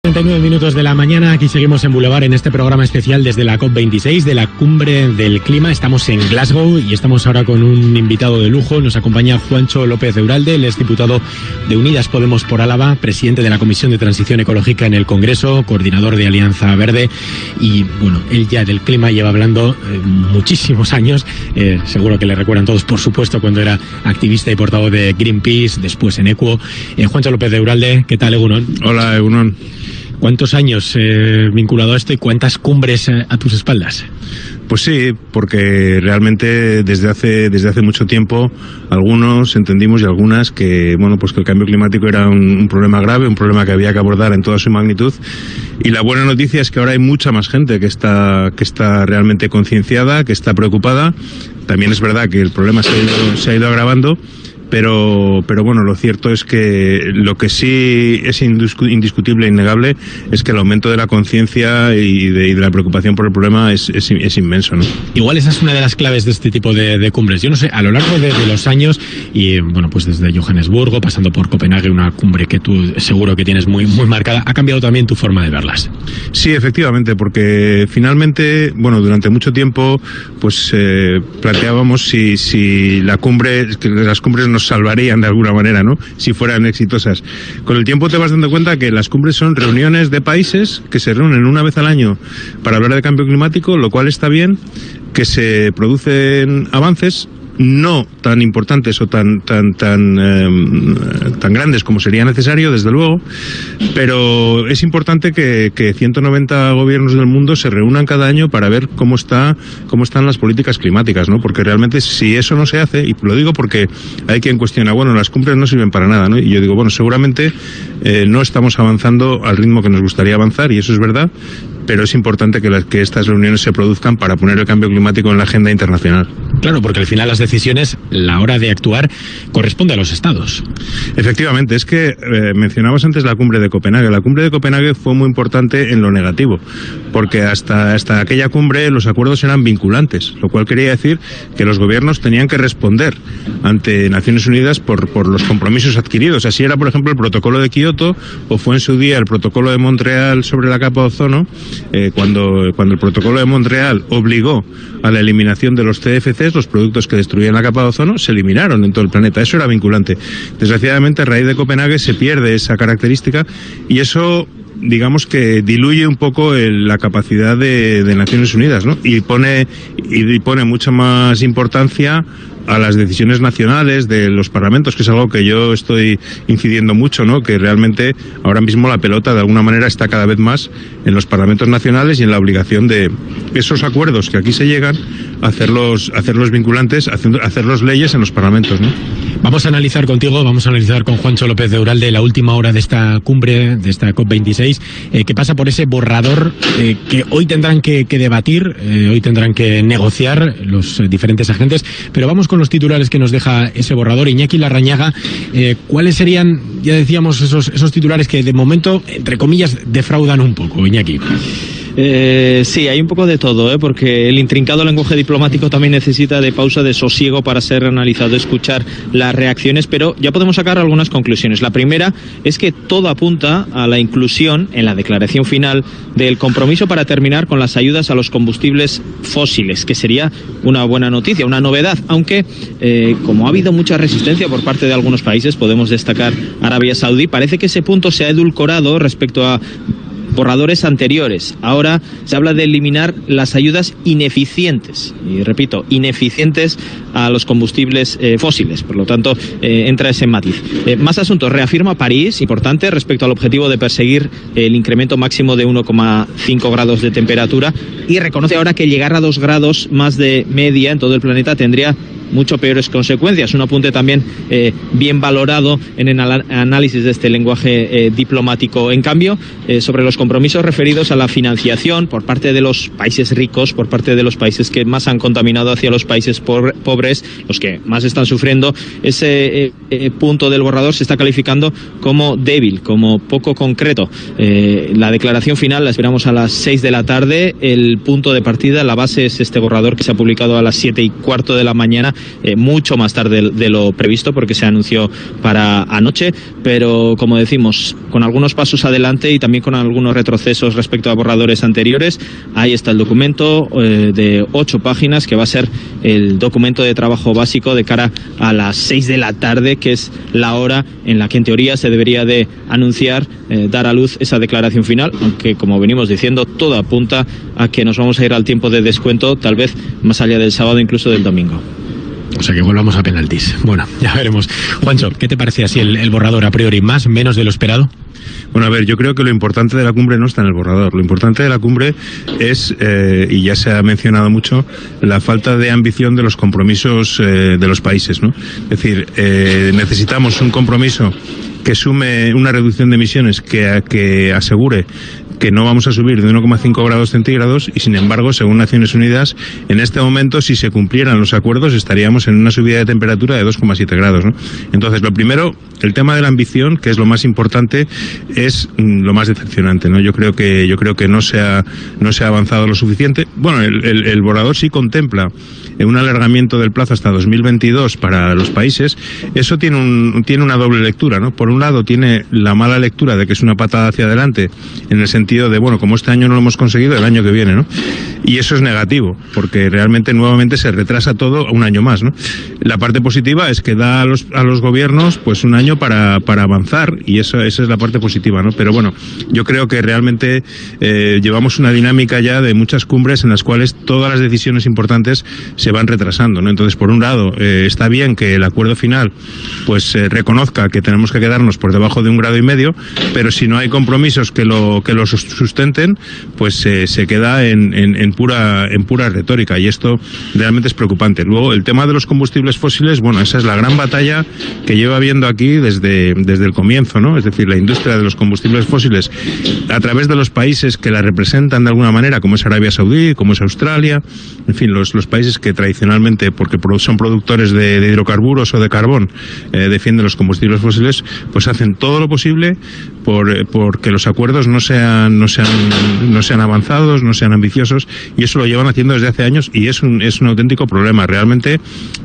39 minutos de la mañana, aquí seguimos en Boulevard en este programa especial desde la COP26 de la Cumbre del Clima. Estamos en Glasgow y estamos ahora con un invitado de lujo. Nos acompaña Juancho López de Uralde, él es diputado de Unidas Podemos por Álava, presidente de la Comisión de Transición Ecológica en el Congreso, coordinador de Alianza Verde y, bueno, él ya del clima lleva hablando muchísimos años. Seguro que le recuerdan todos, por supuesto, cuando era activista y portavoz de Greenpeace, después en Equo. Juancho López de Uralde, ¿qué tal, Egunon? Hola, Egunon. ¿Cuántos años vinculado a esto y cuántas cumbres a tus espaldas? Pues sí, porque realmente desde hace mucho tiempo algunos entendimos y algunas que pues que el cambio climático era un problema grave, un problema que había que abordar en toda su magnitud. Y la buena noticia es que ahora hay mucha más gente que está realmente concienciada, que está preocupada. También es verdad que el problema se ha ido agravando. Pero bueno, lo cierto es que lo que sí es indiscutible e innegable es que el aumento de la conciencia y de la preocupación por el problema es inmenso, ¿no? Igual esa es una de las claves de este tipo de cumbres. Yo no sé, a lo largo de los años, y bueno, pues desde Johannesburgo, pasando por Copenhague, una cumbre que tú seguro que tienes muy marcada, ha cambiado también tu forma de verlas. Sí, efectivamente, porque finalmente, durante mucho tiempo, pues planteábamos si las cumbres nos salvarían de alguna manera, ¿no? Si fueran exitosas. Con el tiempo te vas dando cuenta que las cumbres son reuniones de países que se reúnen una vez al año para hablar de cambio climático, lo cual está bien, que se producen avances no tan importantes o tan grandes como sería necesario, desde luego, pero es importante que 190 gobiernos del mundo se reúnan cada año para ver cómo están las políticas climáticas, ¿no? Porque realmente si eso no se hace, y lo digo porque hay quien cuestiona, las cumbres no sirven para nada, ¿no? Y yo digo, seguramente no estamos avanzando al ritmo que nos gustaría avanzar, y eso es verdad, pero es importante que estas reuniones se produzcan para poner el cambio climático en la agenda internacional. Claro, porque al final las decisiones, la hora de actuar, corresponde a los estados. Efectivamente, es que mencionabas antes la cumbre de Copenhague. La cumbre de Copenhague fue muy importante en lo negativo, porque hasta aquella cumbre los acuerdos eran vinculantes, lo cual quería decir que los gobiernos tenían que responder ante Naciones Unidas por los compromisos adquiridos. Así era, por ejemplo, el protocolo de Kioto, o fue en su día el protocolo de Montreal sobre la capa de ozono, cuando el protocolo de Montreal obligó a la eliminación de los CFCs, los productos que destruían la capa de ozono, se eliminaron en todo el planeta. Eso era vinculante. Desgraciadamente, a raíz de Copenhague se pierde esa característica, y eso, digamos, que diluye un poco la capacidad de Naciones Unidas, ¿no? Y pone mucha más importancia a las decisiones nacionales de los parlamentos, que es algo que yo estoy incidiendo mucho, ¿no? Que realmente ahora mismo la pelota de alguna manera está cada vez más en los parlamentos nacionales y en la obligación de esos acuerdos que aquí se llegan a hacerlos vinculantes, hacerlos leyes en los parlamentos, ¿no? Vamos a analizar con Juancho López de Uralde la última hora de esta cumbre, de esta COP26, que pasa por ese borrador que hoy tendrán que debatir, hoy tendrán que negociar los diferentes agentes, pero vamos con los titulares que nos deja ese borrador. Iñaki Larrañaga, ¿cuáles serían, ya decíamos, esos titulares que de momento, entre comillas, defraudan un poco, Iñaki? Sí, hay un poco de todo, porque el intrincado lenguaje diplomático también necesita de pausa, de sosiego para ser analizado, escuchar las reacciones, pero ya podemos sacar algunas conclusiones. La primera es que todo apunta a la inclusión en la declaración final del compromiso para terminar con las ayudas a los combustibles fósiles, que sería una buena noticia, una novedad, aunque como ha habido mucha resistencia por parte de algunos países, podemos destacar Arabia Saudí, parece que ese punto se ha edulcorado respecto a borradores anteriores. Ahora se habla de eliminar las ayudas ineficientes, y repito, ineficientes a los combustibles fósiles. Por lo tanto, entra ese matiz. Más asuntos. Reafirma París, importante, respecto al objetivo de perseguir el incremento máximo de 1,5 grados de temperatura, y reconoce ahora que llegar a 2 grados más de media en todo el planeta tendría mucho peores consecuencias. Un apunte también bien valorado en el análisis de este lenguaje diplomático. En cambio, sobre los compromisos referidos a la financiación por parte de los países ricos, por parte de los países que más han contaminado, hacia los países pobres, los que más están sufriendo, ese punto del borrador se está calificando como débil, como poco concreto. La declaración final la esperamos a las 6 de la tarde. El punto de partida, la base, es este borrador que se ha publicado a las 7:15 de la mañana, mucho más tarde de lo previsto, porque se anunció para anoche, pero como decimos, con algunos pasos adelante y también con algunos retrocesos respecto a borradores anteriores. Ahí está el documento de 8 páginas, que va a ser el documento de trabajo básico de cara a las 6 de la tarde, que es la hora en la que en teoría se debería de anunciar, dar a luz esa declaración final, aunque como venimos diciendo, todo apunta a que nos vamos a ir al tiempo de descuento, tal vez más allá del sábado, incluso del domingo. O sea que volvamos a penaltis. Bueno, ya veremos. Juancho, ¿qué te parece así el borrador a priori? ¿Más, menos de lo esperado? Bueno, a ver, yo creo que lo importante de la cumbre no está en el borrador. Lo importante de la cumbre es, y ya se ha mencionado mucho, la falta de ambición de los compromisos de los países, ¿no? Es decir, necesitamos un compromiso que sume una reducción de emisiones que asegure que no vamos a subir de 1,5 grados centígrados y, sin embargo, según Naciones Unidas, en este momento, si se cumplieran los acuerdos, estaríamos en una subida de temperatura de 2,7 grados, ¿no? Entonces, lo primero, el tema de la ambición, que es lo más importante, es lo más decepcionante, ¿no? Yo creo que no se ha avanzado lo suficiente. Bueno, el borrador sí contempla un alargamiento del plazo hasta 2022 para los países. Eso tiene una doble lectura, ¿no? Por un lado, tiene la mala lectura de que es una patada hacia adelante, en el sentido de, bueno, como este año no lo hemos conseguido, el año que viene, ¿no? Y eso es negativo, porque realmente nuevamente se retrasa todo un año más, ¿no? La parte positiva es que da a los gobiernos pues un año para avanzar, y esa es la parte positiva, ¿no? Pero bueno, yo creo que realmente llevamos una dinámica ya de muchas cumbres en las cuales todas las decisiones importantes se van retrasando, ¿no? Entonces, por un lado, está bien que el acuerdo final pues reconozca que tenemos que quedarnos por debajo de 1,5 grados, pero si no hay compromisos que lo sustenten, pues se queda en pura retórica, y esto realmente es preocupante. Luego, el tema de los combustibles fósiles, bueno, esa es la gran batalla que lleva habiendo aquí desde el comienzo, ¿no? Es decir, la industria de los combustibles fósiles, a través de los países que la representan de alguna manera, como es Arabia Saudí, como es Australia, en fin, los países que tradicionalmente, porque son productores de hidrocarburos o de carbón, defienden los combustibles fósiles, pues hacen todo lo posible por que los acuerdos no sean avanzados, no sean ambiciosos, y eso lo llevan haciendo desde hace años, y es un auténtico problema. Realmente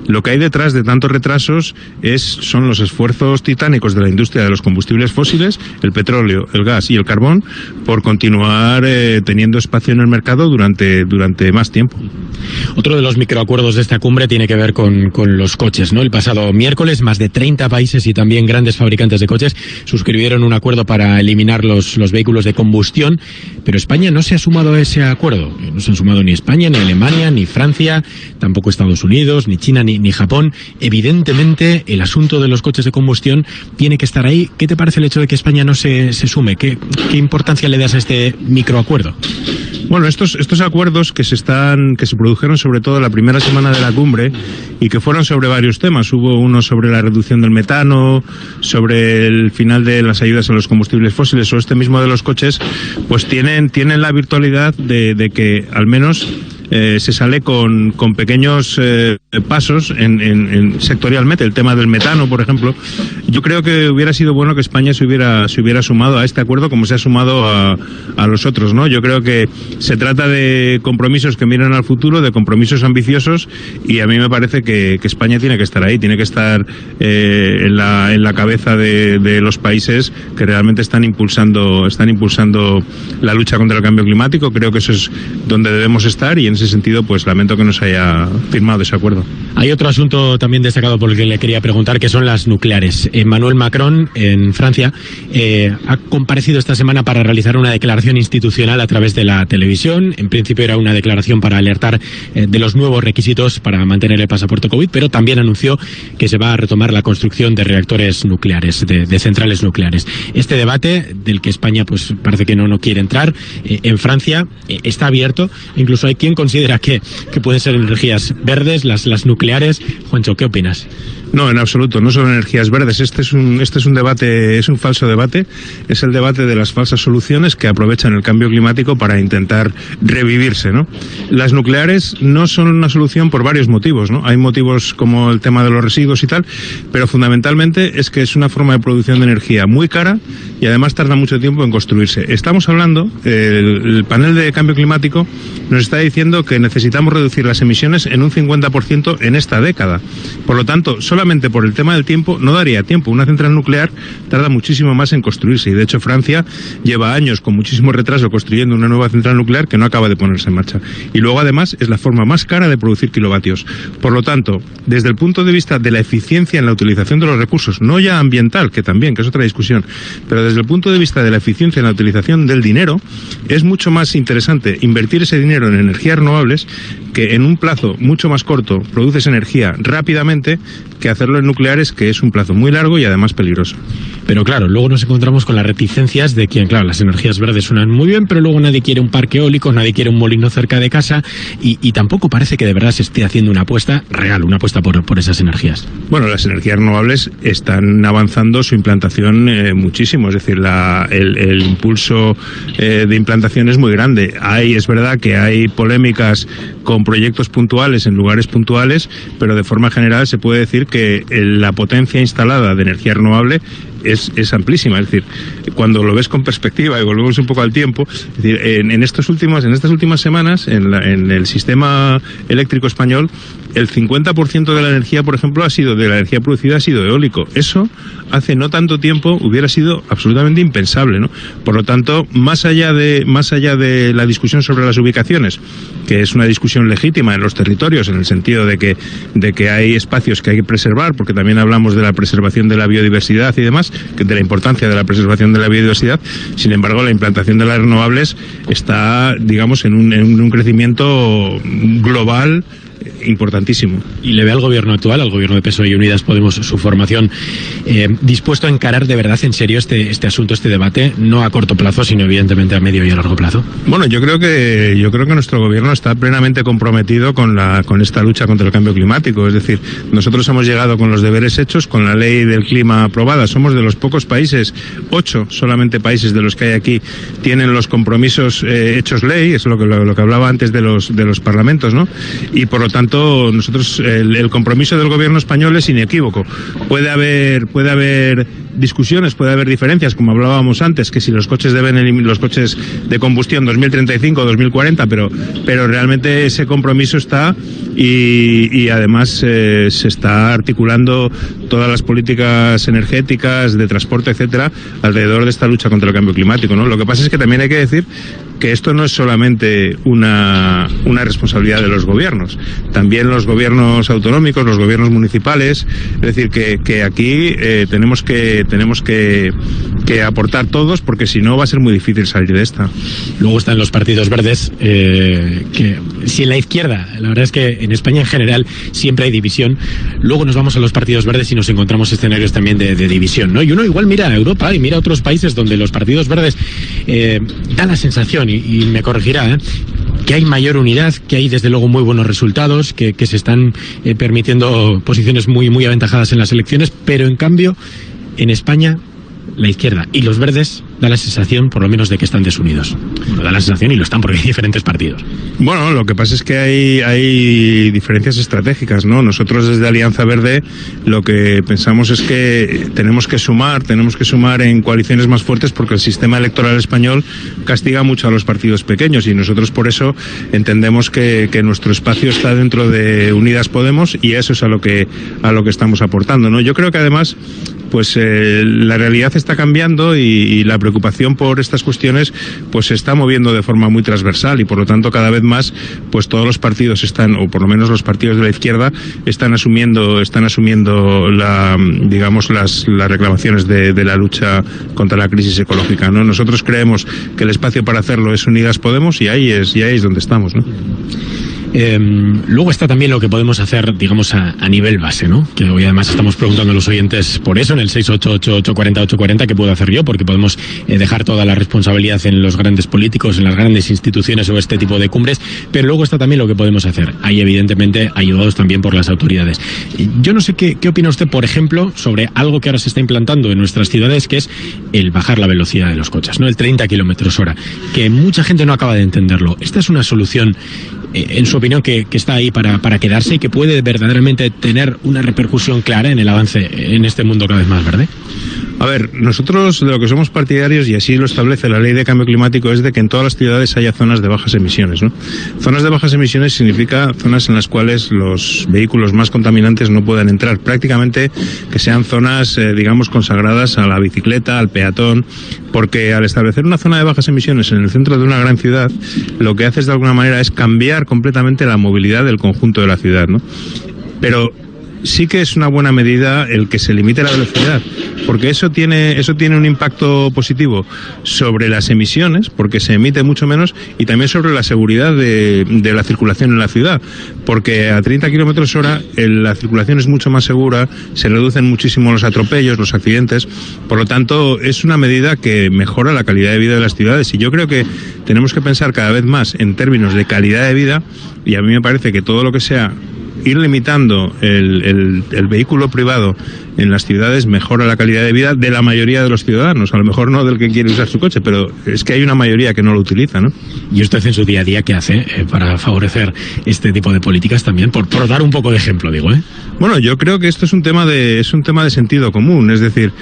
lo que hay detrás de tantos retrasos son los esfuerzos titánicos de la industria de los combustibles fósiles, el petróleo, el gas y el carbón, por continuar teniendo espacio en el mercado durante más tiempo. Otro de los microacuerdos de esta cumbre tiene que ver con los coches, ¿no? El pasado miércoles, más de 30 países y también grandes fabricantes de coches suscribieron un acuerdo para eliminar los vehículos de combustión, pero España no se ha sumado a ese acuerdo. No se han sumado ni España, ni Alemania, ni Francia, tampoco Estados Unidos, ni China, ni Japón. Evidentemente, el asunto de los coches de combustión tiene que estar ahí. ¿Qué te parece el hecho de que España no se sume? ¿Qué importancia le das a este microacuerdo? Bueno, estos acuerdos que se produjeron sobre todo la primera semana de la cumbre, y que fueron sobre varios temas. Hubo uno sobre la reducción del metano, sobre el final de las ayudas a los combustibles fósiles, o este mismo de los coches, pues tienen la virtualidad de que al menos se sale con pequeños pasos en sectorialmente. El tema del metano, por ejemplo, yo creo que hubiera sido bueno que España se hubiera sumado a este acuerdo como se ha sumado a los otros, ¿no? Yo creo que se trata de compromisos que miran al futuro, de compromisos ambiciosos, y a mí me parece que España tiene que estar ahí, tiene que estar en la cabeza de los países que realmente están impulsando la lucha contra el cambio climático. Creo que eso es donde debemos estar, y en ese sentido pues lamento que no se haya firmado ese acuerdo. Hay otro asunto también destacado por el que le quería preguntar, que son las nucleares. Emmanuel Macron, en Francia, ha comparecido esta semana para realizar una declaración institucional a través de la televisión. En principio era una declaración para alertar de los nuevos requisitos para mantener el pasaporte COVID, pero también anunció que se va a retomar la construcción de reactores nucleares, de centrales nucleares. Este debate, del que España pues parece que no quiere entrar, en Francia está abierto. Incluso hay quien considera que pueden ser energías verdes las nucleares. Juancho, ¿qué opinas? No, en absoluto, no son energías verdes. Este es un debate, es un falso debate. Es el debate de las falsas soluciones que aprovechan el cambio climático para intentar revivirse, ¿no? Las nucleares no son una solución por varios motivos, ¿no? Hay motivos como el tema de los residuos y tal, pero fundamentalmente es que es una forma de producción de energía muy cara y además tarda mucho tiempo en construirse. Estamos hablando, el panel de cambio climático nos está diciendo que necesitamos reducir las emisiones en un 50% en esta década. Por lo tanto, solamente por el tema del tiempo no daría tiempo. Una central nuclear tarda muchísimo más en construirse, y de hecho Francia lleva años con muchísimo retraso construyendo una nueva central nuclear que no acaba de ponerse en marcha. Y luego además es la forma más cara de producir kilovatios. Por lo tanto, desde el punto de vista de la eficiencia en la utilización de los recursos, no ya ambiental, que también, que es otra discusión, pero desde el punto de vista de la eficiencia en la utilización del dinero, es mucho más interesante invertir ese dinero en energías renovables, que en un plazo mucho más corto produces energía rápidamente, que hacerlo en nucleares, que es un plazo muy largo y además peligroso. Pero claro, luego nos encontramos con las reticencias de quien, claro, las energías verdes suenan muy bien, pero luego nadie quiere un parque eólico, nadie quiere un molino cerca de casa, y tampoco parece que de verdad se esté haciendo una apuesta real, una apuesta por esas energías. Bueno, las energías renovables están avanzando su implantación muchísimo, es decir, el impulso de implantación es muy grande. Es verdad que hay polémicas con proyectos puntuales en lugares puntuales, pero de forma general se puede decir que la potencia instalada de energía renovable es amplísima. Es decir, cuando lo ves con perspectiva y volvemos un poco al tiempo, es decir, en estas últimas semanas, en el sistema eléctrico español, el 50% de la energía, por ejemplo, de la energía producida ha sido eólico. Eso hace no tanto tiempo hubiera sido absolutamente impensable, ¿no? Por lo tanto, más allá de la discusión sobre las ubicaciones, que es una discusión legítima en los territorios, en el sentido de que hay espacios que hay que preservar, porque también hablamos de la preservación de la biodiversidad y demás, de la importancia de la preservación de la biodiversidad. Sin embargo, la implantación de las renovables está, digamos, en un crecimiento global importantísimo. ¿Y le ve al gobierno actual, al gobierno de PSOE y Unidas Podemos, su formación, dispuesto a encarar de verdad en serio este asunto, este debate, no a corto plazo, sino evidentemente a medio y a largo plazo? Bueno, yo creo que nuestro gobierno está plenamente comprometido con esta lucha contra el cambio climático. Es decir, nosotros hemos llegado con los deberes hechos, con la ley del clima aprobada. Somos de los pocos países, 8 solamente países de los que hay aquí, tienen los compromisos hechos ley. Es lo que hablaba antes de los parlamentos, ¿no? Y por lo tanto, nosotros, el compromiso del gobierno español es inequívoco. Puede haber discusiones, puede haber diferencias, como hablábamos antes, que si los coches los coches de combustión 2035 o 2040, pero realmente ese compromiso está, y además se está articulando todas las políticas energéticas, de transporte, etcétera, alrededor de esta lucha contra el cambio climático, ¿no? Lo que pasa es que también hay que decir que esto no es solamente una responsabilidad de los gobiernos, también los gobiernos autonómicos, los gobiernos municipales. Es decir, que aquí tenemos que aportar todos, porque si no va a ser muy difícil salir de esta. Luego están los partidos verdes, que si en la izquierda, la verdad es que en España en general siempre hay división, luego nos vamos a los partidos verdes y nos encontramos escenarios también de división, ¿no? Y uno igual mira a Europa y mira a otros países donde los partidos verdes da la sensación, y me corregirá, que hay mayor unidad, que hay desde luego muy buenos resultados, que se están permitiendo posiciones muy, muy aventajadas en las elecciones, pero en cambio en España la izquierda y los verdes da la sensación, por lo menos, de que están desunidos. Bueno, da la sensación, y lo están porque hay diferentes partidos. Bueno, lo que pasa es que hay diferencias estratégicas, ¿no? Nosotros desde Alianza Verde lo que pensamos es que tenemos que sumar en coaliciones más fuertes, porque el sistema electoral español castiga mucho a los partidos pequeños, y nosotros por eso entendemos que nuestro espacio está dentro de Unidas Podemos, y eso es a lo que estamos aportando, ¿no? Yo creo que además, pues la realidad está cambiando, y la preocupación por estas cuestiones pues se está moviendo de forma muy transversal, y por lo tanto cada vez más pues todos los partidos están, o por lo menos los partidos de la izquierda, están asumiendo las reclamaciones de la lucha contra la crisis ecológica, ¿no? Nosotros creemos que el espacio para hacerlo es Unidas Podemos, y ahí es donde estamos, ¿no? Luego está también lo que podemos hacer, digamos, a nivel base, ¿no? Que hoy además estamos preguntando a los oyentes por eso, en el 688-840-840, ¿qué puedo hacer yo? Porque podemos dejar toda la responsabilidad en los grandes políticos, en las grandes instituciones o este tipo de cumbres, pero luego está también lo que podemos hacer. Ahí, evidentemente, ayudados también por las autoridades. Yo no sé qué opina usted, por ejemplo, sobre algo que ahora se está implantando en nuestras ciudades, que es el bajar la velocidad de los coches, ¿no? El 30 km/h, que mucha gente no acaba de entenderlo. ¿Esta es una solución, en su opinión, que está ahí para quedarse y que puede verdaderamente tener una repercusión clara en el avance en este mundo cada vez más verde? A ver, nosotros de lo que somos partidarios, y así lo establece la Ley de Cambio Climático, es de que en todas las ciudades haya zonas de bajas emisiones, ¿no? Zonas de bajas emisiones significa zonas en las cuales los vehículos más contaminantes no puedan entrar. Prácticamente que sean zonas, digamos, consagradas a la bicicleta, al peatón, porque al establecer una zona de bajas emisiones en el centro de una gran ciudad, lo que haces de alguna manera es cambiar completamente la movilidad del conjunto de la ciudad, ¿no? Pero sí que es una buena medida el que se limite la velocidad, porque eso tiene un impacto positivo sobre las emisiones, porque se emite mucho menos, y también sobre la seguridad de la circulación en la ciudad, porque a 30 kilómetros hora la circulación es mucho más segura, se reducen muchísimo los atropellos, los accidentes. Por lo tanto, es una medida que mejora la calidad de vida de las ciudades, y yo creo que tenemos que pensar cada vez más en términos de calidad de vida, y a mí me parece que todo lo que sea ir limitando el vehículo privado en las ciudades mejora la calidad de vida de la mayoría de los ciudadanos. A lo mejor no del que quiere usar su coche, pero es que hay una mayoría que no lo utiliza, ¿no? ¿Y usted en su día a día qué hace para favorecer este tipo de políticas también? Por dar un poco de ejemplo, digo, ¿eh? Bueno, yo creo que esto es un tema de sentido común, es decir,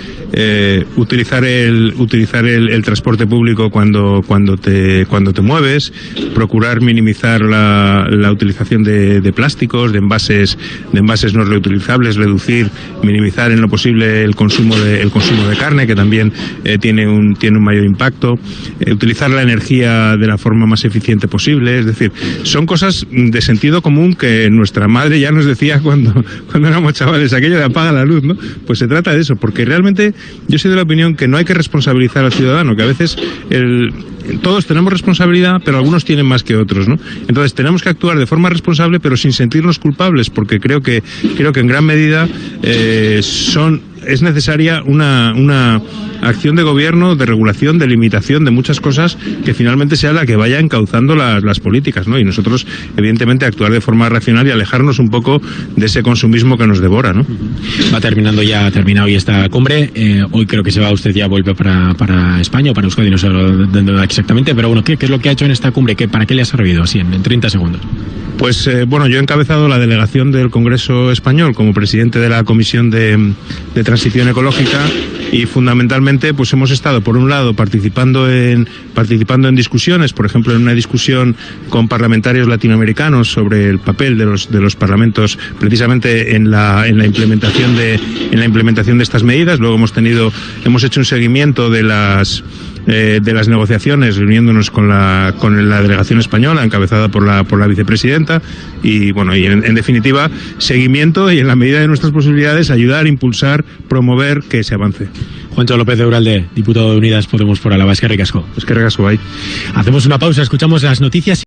utilizar el transporte público cuando te mueves, procurar minimizar la utilización de plásticos, de envases no reutilizables, minimizar en lo posible el consumo de carne, que también tiene un mayor impacto, utilizar la energía de la forma más eficiente posible. Es decir, son cosas de sentido común que nuestra madre ya nos decía cuando éramos chavales, aquello de apaga la luz, ¿no? Pues se trata de eso, porque realmente yo soy de la opinión que no hay que responsabilizar al ciudadano, que a veces todos tenemos responsabilidad, pero algunos tienen más que otros, ¿no? Entonces tenemos que actuar de forma responsable, pero sin sentirnos culpables, porque creo que en gran medida es necesaria una acción de gobierno, de regulación, de limitación de muchas cosas, que finalmente sea la que vaya encauzando las políticas, ¿no? Y nosotros, evidentemente, actuar de forma racional y alejarnos un poco de ese consumismo que nos devora, ¿no? Ha terminado hoy esta cumbre. Hoy creo que se va usted, ya vuelve para España o para Euskadi, no sé dónde exactamente, pero bueno, ¿qué es lo que ha hecho en esta cumbre? ¿Para qué le ha servido? Así, en 30 segundos. Pues bueno, yo he encabezado la delegación del Congreso Español como presidente de la Comisión de Transición Ecológica, y fundamentalmente pues hemos estado, por un lado, participando en discusiones, por ejemplo, en una discusión con parlamentarios latinoamericanos sobre el papel de los parlamentos precisamente en la implementación de estas medidas. Luego hemos hecho un seguimiento de las negociaciones, reuniéndonos con la delegación española encabezada por la vicepresidenta, y bueno, y en definitiva, seguimiento y, en la medida de nuestras posibilidades, ayudar, impulsar, promover que se avance. Juancho López de Uralde, diputado de Unidas Podemos por Álava. Eskerrik asko. Eskerrik asko, bai. Hacemos una pausa, escuchamos las noticias.